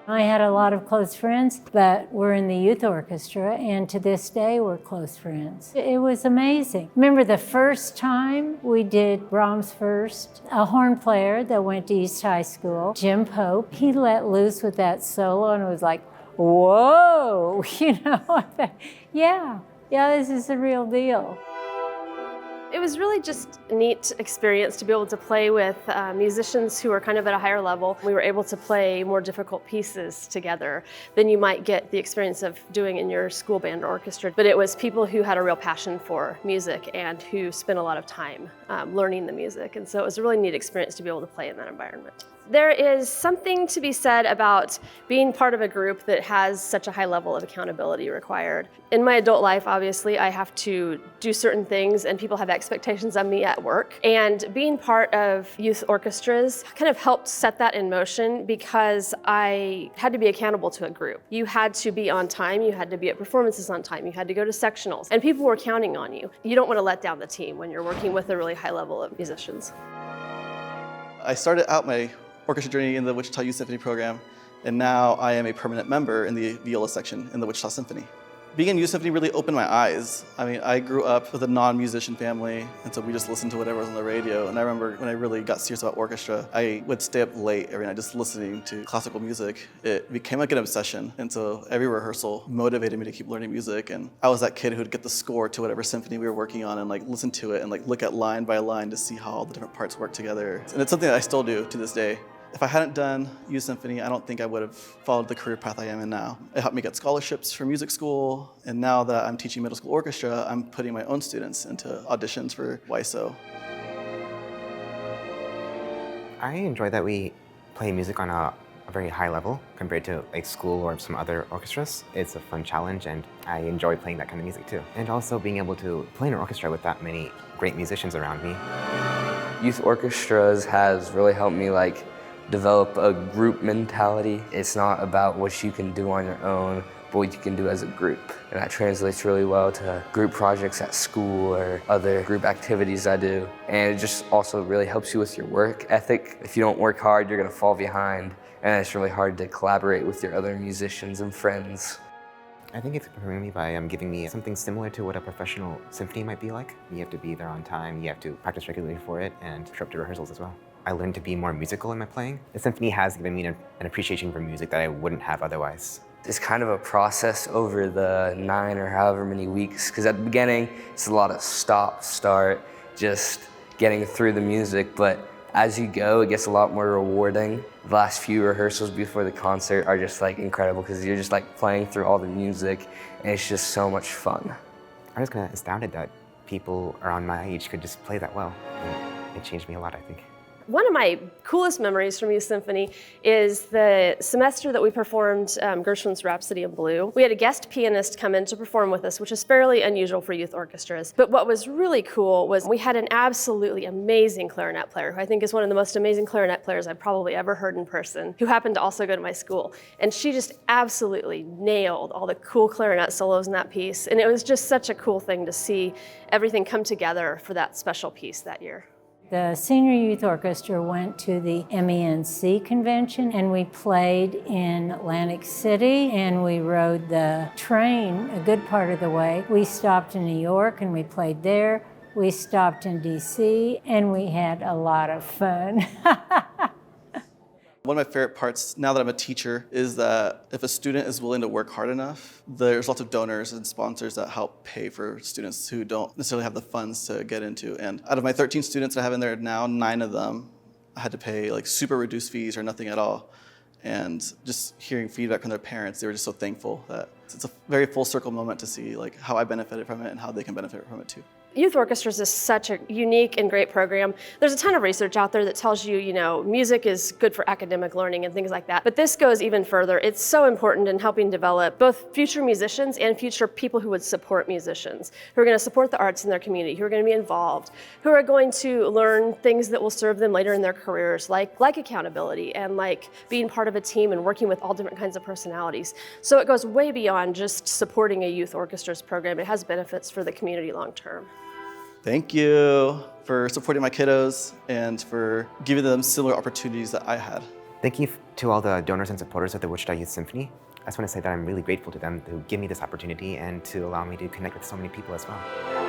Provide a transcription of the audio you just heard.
I had a lot of close friends that were in the youth orchestra, and to this day we're close friends. It was amazing. Remember the first time we did Brahms First, a horn player that went to East High School, Jim Pope, he let loose with that solo and it was like, whoa, yeah, this is the real deal. It was really just a neat experience to be able to play with musicians who are kind of at a higher level. We were able to play more difficult pieces together than you might get the experience of doing in your school band or orchestra. But it was people who had a real passion for music and who spent a lot of time learning the music. And so it was a really neat experience to be able to play in that environment. There is something to be said about being part of a group that has such a high level of accountability required. In my adult life, obviously, I have to do certain things and people have expectations of me at work. And being part of youth orchestras kind of helped set that in motion because I had to be accountable to a group. You had to be on time, you had to be at performances on time, you had to go to sectionals, and people were counting on you. You don't want to let down the team when you're working with a really high level of musicians. I started out my orchestra journey in the Wichita Youth Symphony program, and now I am a permanent member in the viola section in the Wichita Symphony. Being in youth symphony really opened my eyes. I mean, I grew up with a non-musician family, and so we just listened to whatever was on the radio. And I remember when I really got serious about orchestra, I would stay up late every night just listening to classical music. It became like an obsession, and so every rehearsal motivated me to keep learning music. And I was that kid who would get the score to whatever symphony we were working on and listen to it and look at line by line to see how all the different parts work together. And it's something that I still do to this day. If I hadn't done youth symphony, I don't think I would have followed the career path I am in now. It helped me get scholarships for music school, and now that I'm teaching middle school orchestra, I'm putting my own students into auditions for WISO. I enjoy that we play music on a very high level compared to school or some other orchestras. It's a fun challenge, and I enjoy playing that kind of music too. And also being able to play in an orchestra with that many great musicians around me. Youth orchestras has really helped me develop a group mentality. It's not about what you can do on your own, but what you can do as a group. And that translates really well to group projects at school or other group activities I do. And it just also really helps you with your work ethic. If you don't work hard, you're gonna fall behind. And it's really hard to collaborate with your other musicians and friends. I think it's preparing me by giving me something similar to what a professional symphony might be like. You have to be there on time, you have to practice regularly for it, and show up to rehearsals as well. I learned to be more musical in my playing. The symphony has given me an appreciation for music that I wouldn't have otherwise. It's kind of a process over the 9 or however many weeks, because at the beginning, it's a lot of stop, start, just getting through the music, but as you go, it gets a lot more rewarding. The last few rehearsals before the concert are just incredible, because you're just playing through all the music, and it's just so much fun. I was kind of astounded that people around my age could just play that well. And it changed me a lot, I think. One of my coolest memories from Youth Symphony is the semester that we performed Gershwin's Rhapsody in Blue. We had a guest pianist come in to perform with us, which is fairly unusual for youth orchestras. But what was really cool was we had an absolutely amazing clarinet player, who I think is one of the most amazing clarinet players I've probably ever heard in person, who happened to also go to my school. And she just absolutely nailed all the cool clarinet solos in that piece. And it was just such a cool thing to see everything come together for that special piece that year. The Senior Youth Orchestra went to the MENC convention, and we played in Atlantic City, and we rode the train a good part of the way. We stopped in New York and we played there. We stopped in DC and we had a lot of fun. One of my favorite parts, now that I'm a teacher, is that if a student is willing to work hard enough, there's lots of donors and sponsors that help pay for students who don't necessarily have the funds to get into. And out of my 13 students that I have in there now, 9 of them I had to pay super reduced fees or nothing at all. And just hearing feedback from their parents, they were just so thankful that it's a very full circle moment to see how I benefited from it and how they can benefit from it too. Youth orchestras is such a unique and great program. There's a ton of research out there that tells you, music is good for academic learning and things like that. But this goes even further. It's so important in helping develop both future musicians and future people who would support musicians, who are going to support the arts in their community, who are going to be involved, who are going to learn things that will serve them later in their careers, like accountability and being part of a team and working with all different kinds of personalities. So it goes way beyond just supporting a youth orchestras program. It has benefits for the community long term. Thank you for supporting my kiddos and for giving them similar opportunities that I had. Thank you to all the donors and supporters of the Wichita Youth Symphony. I just want to say that I'm really grateful to them to give me this opportunity and to allow me to connect with so many people as well.